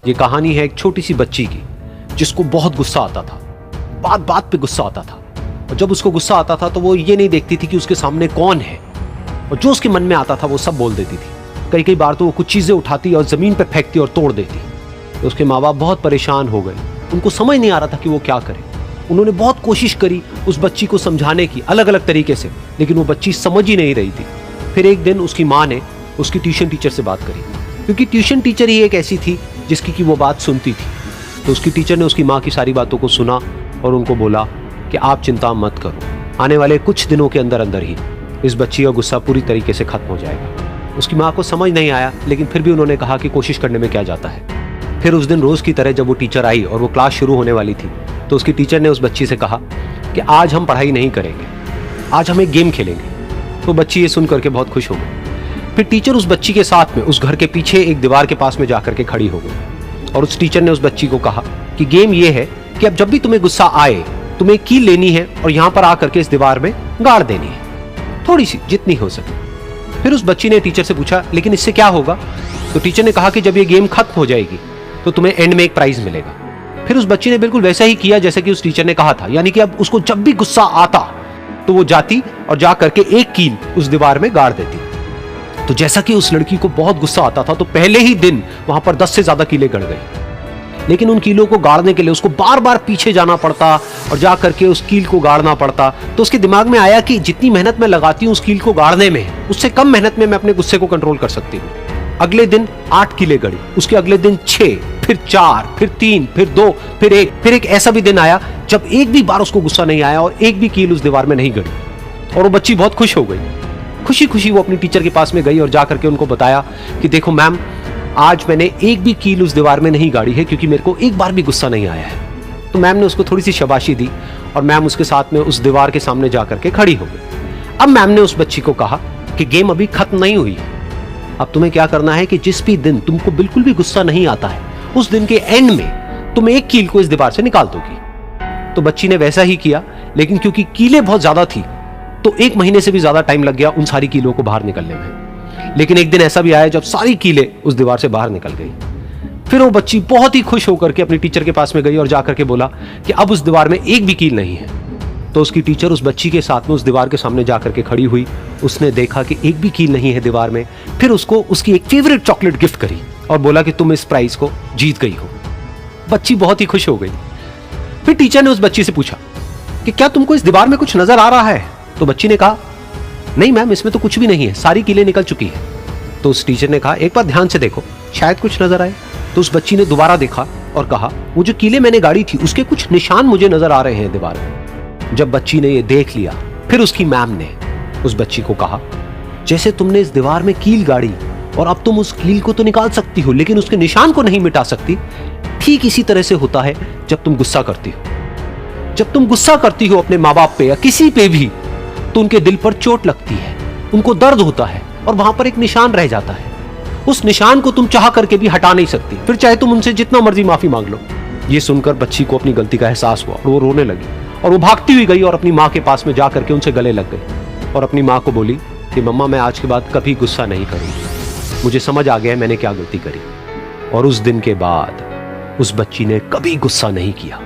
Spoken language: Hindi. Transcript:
ये कहानी है एक छोटी सी बच्ची की जिसको बहुत गुस्सा आता था, बात बात पे गुस्सा आता था। और जब उसको गुस्सा आता था तो वो ये नहीं देखती थी कि उसके सामने कौन है, और जो उसके मन में आता था वो सब बोल देती थी। कई कई बार तो वो कुछ चीजें उठाती और जमीन पे फेंकती और तोड़ देती। तो उसके माँ बाप बहुत परेशान हो गए, उनको समझ नहीं आ रहा था कि वो क्या करे। उन्होंने बहुत कोशिश करी उस बच्ची को समझाने की अलग अलग तरीके से, लेकिन वो बच्ची समझ ही नहीं रही थी। फिर एक दिन उसकी माँ ने उसकी ट्यूशन टीचर से बात करी, क्योंकि ट्यूशन टीचर ही एक ऐसी थी जिसकी कि वो बात सुनती थी। तो उसकी टीचर ने उसकी माँ की सारी बातों को सुना और उनको बोला कि आप चिंता मत करो, आने वाले कुछ दिनों के अंदर अंदर ही इस बच्ची का गुस्सा पूरी तरीके से खत्म हो जाएगा। उसकी माँ को समझ नहीं आया, लेकिन फिर भी उन्होंने कहा कि कोशिश करने में क्या जाता है। फिर उस दिन रोज की तरह जब वो टीचर आई और वो क्लास शुरू होने वाली थी, तो उसकी टीचर ने उस बच्ची से कहा कि आज हम पढ़ाई नहीं करेंगे, आज हम एक गेम खेलेंगे। तो बच्ची ये सुन करके बहुत खुश हो गई। फिर टीचर उस बच्ची के साथ में उस घर के पीछे एक दीवार के पास में जाकर के खड़ी हो गई, और उस टीचर ने उस बच्ची को कहा कि गेम ये है कि अब जब भी तुम्हें गुस्सा आए, तुम्हें एक कील लेनी है और यहां पर आकर के इस दीवार में गाड़ देनी है, थोड़ी सी, जितनी हो सके। फिर उस बच्ची ने टीचर से पूछा, लेकिन इससे क्या होगा? तो टीचर ने कहा कि जब ये गेम खत्म हो जाएगी तो तुम्हें एंड में एक प्राइज मिलेगा। फिर उस बच्ची ने बिल्कुल वैसा ही किया जैसे कि उस टीचर ने कहा था, यानी कि अब उसको जब भी गुस्सा आता तो वो जाती और जा करके एक कील उस दीवार में गाड़ देती। तो जैसा कि उस लड़की को बहुत गुस्सा आता था, तो पहले ही दिन वहां पर 10 से ज्यादा कीलें गड़ गई। लेकिन उन कीलों को गाड़ने के लिए उसको बार बार पीछे जाना पड़ता और जा करके उस कील को गाड़ना पड़ता। तो उसके दिमाग में आया कि जितनी मेहनत मैं लगाती हूँ उस कील को गाड़ने में, उससे कम मेहनत में मैं अपने गुस्से को कंट्रोल कर सकती हूँ। अगले दिन 8 कीलें गड़ी, उसके अगले दिन 6, फिर 4, फिर 3, फिर 2, फिर 1। फिर एक ऐसा भी दिन आया जब एक भी बार उसको गुस्सा नहीं आया और एक भी कील उस दीवार में नहीं गड़ी, और वो बच्ची बहुत खुश हो गई। खुशी खुशी वो अपनी टीचर के पास में गई और जाकर के उनको बताया कि देखो मैम, आज मैंने एक भी कील उस दीवार में नहीं गाड़ी है, क्योंकि मेरे को एक बार भी गुस्सा नहीं आया है। तो मैम ने उसको थोड़ी सी शाबाशी दी और मैम उसके साथ में उस दीवार के सामने जाकर के खड़ी हो गई। अब मैम ने उस बच्ची को कहा कि गेम अभी खत्म नहीं हुई है, अब तुम्हें क्या करना है कि जिस भी दिन तुमको बिल्कुल भी गुस्सा नहीं आता है, उस दिन के एंड में तुम एक कील को इस दीवार से निकाल दोगी। तो बच्ची ने वैसा ही किया, लेकिन क्योंकि कीलें बहुत ज्यादा थी तो 1 महीने से भी ज्यादा टाइम लग गया उन सारी कीलों को बाहर निकलने में। लेकिन एक दिन ऐसा भी आया जब सारी कीलें उस दीवार से बाहर निकल गई। फिर वो बच्ची बहुत ही खुश होकर के अपनी टीचर के पास में गई और जाकर के बोला कि अब उस दीवार में एक भी कील नहीं है। तो उसकी टीचर उस बच्ची के साथ में उस दीवार के सामने जाकर के खड़ी हुई, उसने देखा कि एक भी कील नहीं है दीवार में। फिर उसको उसकी एक फेवरेट चॉकलेट गिफ्ट करी और बोला कि तुम इस प्राइज को जीत गई हो। बच्ची बहुत ही खुश हो गई। फिर टीचर ने उस बच्ची से पूछा कि क्या तुमको इस दीवार में कुछ नजर आ रहा है? तो बच्ची ने कहा, नहीं मैम, इसमें तो कुछ भी नहीं है, सारी कीलें निकल चुकी है। तो उस टीचर ने कहा, एक बार ध्यान से देखो, शायद कुछ नजर आए। तो उस बच्ची ने दोबारा देखा और कहा, वो जो कीलें मैंने गाड़ी थी उसके कुछ निशान मुझे नजर आ रहे हैं दीवार में। जब बच्ची ने ये देख लिया, फिर उसकी मैम ने उस बच्ची को कहा, जैसे तुमने इस दीवार में कील गाड़ी और अब तुम उस कील को तो निकाल सकती हो लेकिन उसके निशान को नहीं मिटा सकती, ठीक इसी तरह से होता है जब तुम गुस्सा करती हो। जब तुम गुस्सा करती हो अपने माँ बाप पे या किसी पे भी, तो उनके दिल पर चोट लगती है, उनको दर्द होता है और वहां पर एक निशान रह जाता है। उस निशान को तुम चाह करके भी हटा नहीं सकती, फिर चाहे तुम उनसे जितना मर्जी माफी मांग लो। ये सुनकर बच्ची को अपनी गलती का एहसास हुआ और वो रोने लगी और वो भागती हुई गई और अपनी माँ के पास में जाकर के उनसे गले लग गई और अपनी माँ को बोली कि मम्मा, मैं आज के बाद कभी गुस्सा नहीं करूंगी, मुझे समझ आ गया है मैंने क्या गलती करी। और उस दिन के बाद उस बच्ची ने कभी गुस्सा नहीं किया।